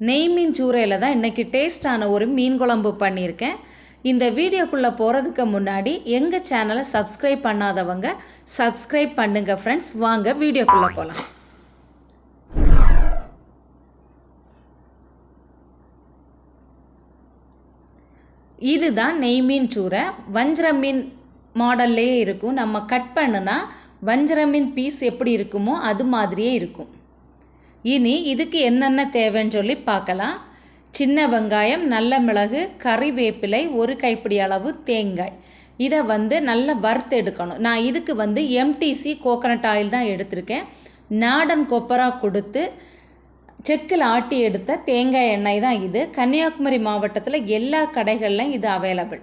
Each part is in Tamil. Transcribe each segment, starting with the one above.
நெய் மீன் சூறையில் தான் இன்றைக்கி டேஸ்டான ஒரு மீன் குழம்பு பண்ணியிருக்கேன். இந்த வீடியோக்குள்ளே போகிறதுக்கு முன்னாடி எங்கள் சேனலை சப்ஸ்கிரைப் பண்ணாதவங்க சப்ஸ்கிரைப் பண்ணுங்கள் ஃப்ரெண்ட்ஸ். வாங்க வீடியோக்குள்ளே போகலாம். இதுதான் நெய் மீன் சூறை. வஞ்சர மீன் மாடல்லையே இருக்கும். நம்ம கட் பண்ணுனா வஞ்சர மீன் பீஸ் எப்படி இருக்குமோ அது மாதிரியே இருக்கும். இனி இதுக்கு என்னென்ன தேவைன்னு சொல்லி பார்க்கலாம். சின்ன வெங்காயம், நல்ல மிளகு, கறிவேப்பிலை, ஒரு கைப்பிடி அளவு தேங்காய். இதை நல்லா வறுத்து எடுக்கணும். நான் இதுக்கு எம்டிசி கோகனட் ஆயில் தான் எடுத்திருக்கேன். நாடன் கொப்பரா கொடுத்து செக்கில் ஆட்டி எடுத்த தேங்காய் எண்ணெய் தான் இது. கன்னியாகுமரி மாவட்டத்தில் எல்லா கடைகள்லையும் இது அவைலபிள்.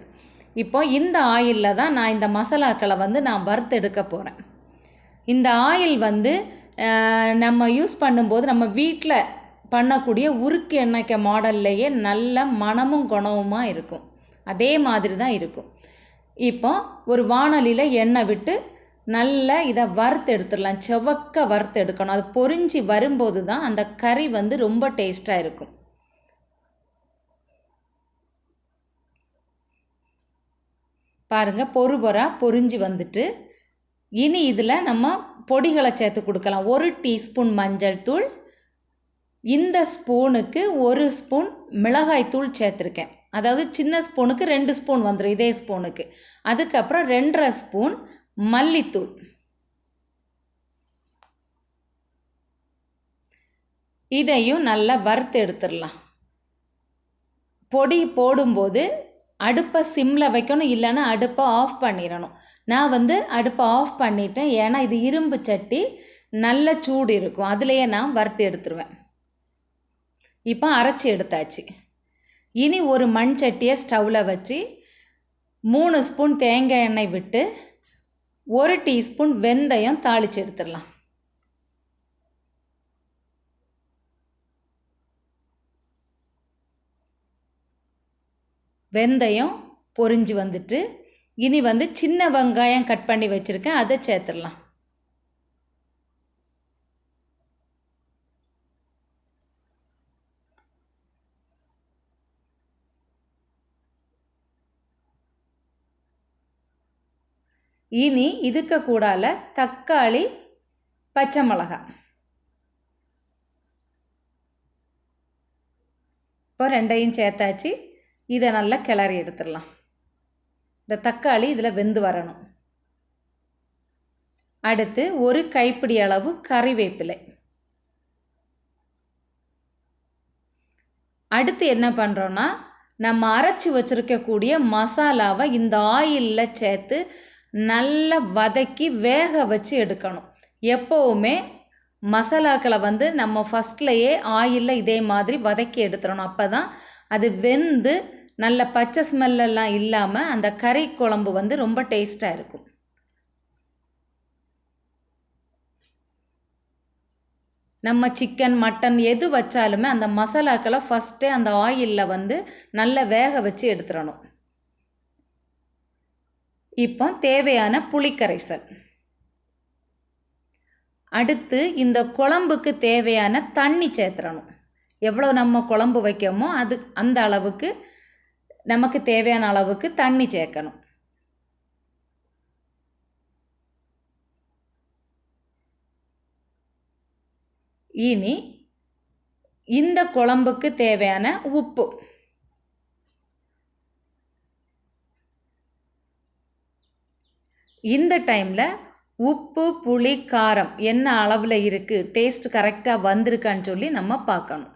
இப்போ இந்த ஆயிலில் தான் நான் இந்த மசாலாக்களை நான் வறுத்து எடுக்க போகிறேன். இந்த ஆயில் நம்ம யூஸ் பண்ணும்போது நம்ம வீட்டில் பண்ணக்கூடிய உருக்கு எண்ணெய்க்க மாடல்லையே நல்ல மணமும் குணவுமாக இருக்கும். அதே மாதிரி தான் இருக்கும். இப்போ ஒரு வாணலியில் எண்ணெய் விட்டு நல்லா இதை வறுத்து எடுத்துடலாம். செவக்க வறுத்து எடுக்கணும். அது பொரிஞ்சு வரும்போது தான் அந்த கறி ரொம்ப டேஸ்ட்டாக இருக்கும். பாருங்கள், பொரிஞ்சு வந்துட்டு இனி இதில் நம்ம பொடிகளை சேர்த்து கொடுக்கலாம். 1 டீஸ்பூன் மஞ்சள் தூள், இந்த ஸ்பூனுக்கு 1 ஸ்பூன் மிளகாய் தூள் சேர்த்துருக்கேன். அதாவது சின்ன ஸ்பூனுக்கு 2 ஸ்பூன் வந்துடும் இதே ஸ்பூனுக்கு. அதுக்கப்புறம் 2.5 ஸ்பூன் மல்லித்தூள். இதையும் நல்லா வறுத்து எடுத்துடலாம். பொடி போடும்போது அடுப்பை சிம்மில் வைக்கணும், இல்லைன்னா அடுப்பை ஆஃப் பண்ணிடணும். நான் அடுப்பை ஆஃப் பண்ணிட்டேன். ஏன்னா இது இரும்பு சட்டி, நல்ல சூடு இருக்கும். அதுலேயே நான் வறுத்து எடுத்துருவேன். இப்போ அரைச்சி எடுத்தாச்சு. இனி ஒரு மண் சட்டியை ஸ்டவ்வில் வச்சு 3 ஸ்பூன் தேங்காய் எண்ணெய் விட்டு 1 டீஸ்பூன் வெந்தயம் தாளித்து எடுத்துடலாம். வெந்தயம் பொரிஞ்சு வந்துட்டு இனி சின்ன வெங்காயம் கட் பண்ணி வச்சுருக்கேன், அதை சேர்த்துடலாம். இனி இதுக்கு கூடால தக்காளி, பச்சை மிளகாய் இப்போ 2ஐயும் சேர்த்தாச்சு. இதை நல்லா கிளறி எடுத்துடலாம். இந்த தக்காளி இதில் வெந்து வரணும். அடுத்து 1 கைப்பிடி அளவு கறிவேப்பிலை. அடுத்து என்ன பண்ணுறோன்னா, நம்ம அரைச்சி வச்சுருக்கக்கூடிய மசாலாவை இந்த ஆயிலில் சேர்த்து நல்லா வதக்கி வேக வச்சு எடுக்கணும். எப்போவுமே மசாலாக்களை நம்ம ஃபஸ்ட்லையே ஆயிலில் இதே மாதிரி வதக்கி எடுத்துடணும். அப்போ தான் அது வெந்து நல்ல பச்சை ஸ்மெல்லாம் இல்லாமல் அந்த கறி குழம்பு ரொம்ப டேஸ்ட்டாக இருக்கும். நம்ம சிக்கன், மட்டன் எது வச்சாலுமே அந்த மசாலாக்களை ஃபஸ்ட்டே அந்த ஆயிலில் நல்லா வேக வச்சு எடுத்துடணும். இப்போ தேவையான புளிக்கரைசல். அடுத்து இந்த குழம்புக்கு தேவையான தண்ணி சேர்த்துடணும். எவ்வளோ நம்ம குழம்பு வைக்கோமோ அந்த அளவுக்கு நமக்கு தேவையான அளவுக்கு தண்ணி சேர்க்கணும். இனி இந்த குழம்புக்கு தேவையான உப்பு. இந்த டைமில் உப்பு, புளி, காரம் என்ன அளவில் இருக்குது, டேஸ்ட் கரெக்டாக வந்திருக்கான்னு சொல்லி நம்ம பார்க்கணும்.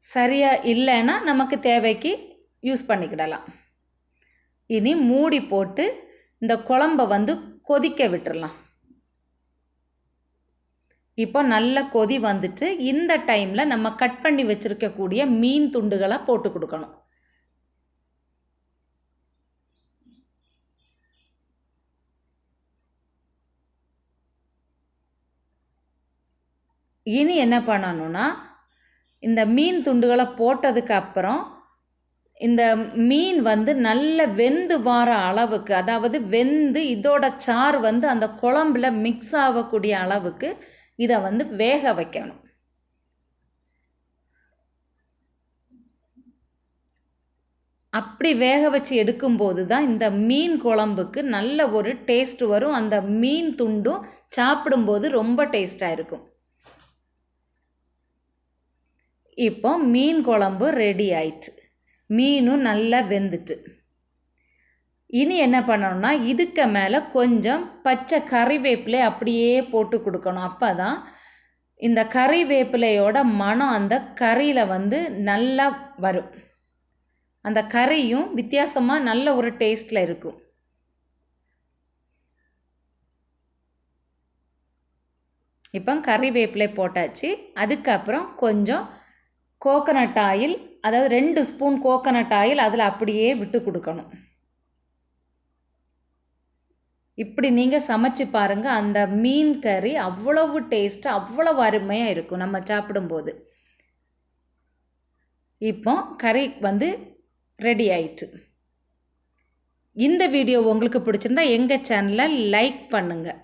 சரியாக இல்லைன்னா நமக்கு தேவைக்கு யூஸ் பண்ணிக்கிடலாம். இனி மூடி போட்டு இந்த குழம்பை கொதிக்க விட்டுடலாம். இப்போ நல்ல கொதி வந்துட்டு இந்த டைமில் நம்ம கட் பண்ணி வச்சுருக்கக்கூடிய மீன் துண்டுகளை போட்டு கொடுக்கணும். இனி என்ன பண்ணணும்னா, இந்த மீன் துண்டுகளை போட்டதுக்கு அப்புறம் இந்த மீன் நல்ல வெந்து வர அளவுக்கு, அதாவது வெந்து இதோட சாறு அந்த குழம்புல மிக்ஸ் ஆகக்கூடிய அளவுக்கு இதை வேக வைக்கணும். அப்படி வேக வச்சு எடுக்கும்போது தான் இந்த மீன் குழம்புக்கு நல்ல ஒரு டேஸ்ட் வரும். அந்த மீன் துண்டும் சாப்பிடும்போது ரொம்ப டேஸ்ட்டாக இருக்கும். இப்போ மீன் குழம்பு ரெடி ஆயிடுச்சு. மீனும் நல்லா வெந்துட்டு. இனி என்ன பண்ணணும்னா இதுக்கு மேலே கொஞ்சம் பச்சை கறிவேப்பிலை அப்படியே போட்டு கொடுக்கணும். அப்போ தான் இந்த கறிவேப்பிலையோட மனம் அந்த கறியில் நல்லா வரும். அந்த கறியும் வித்தியாசமாக நல்ல ஒரு டேஸ்ட்டில் இருக்கும். இப்போ கறிவேப்பிலை போட்டாச்சு. அதுக்கப்புறம் கொஞ்சம் கோகனட் ஆயில், அதாவது 2 ஸ்பூன் கோகனட் ஆயில் அதில் அப்படியே விட்டு கொடுக்கணும். இப்படி நீங்கள் சமைச்சு பாருங்கள். அந்த மீன் கறி அவ்வளவு டேஸ்ட்டு, அவ்வளவு அருமையாக இருக்கும் நம்ம சாப்பிடும்போது. இப்போ கறி ரெடி ஆயிட்டு. இந்த வீடியோ உங்களுக்கு பிடிச்சிருந்தா எங்கள் சேனலை லைக் பண்ணுங்கள்.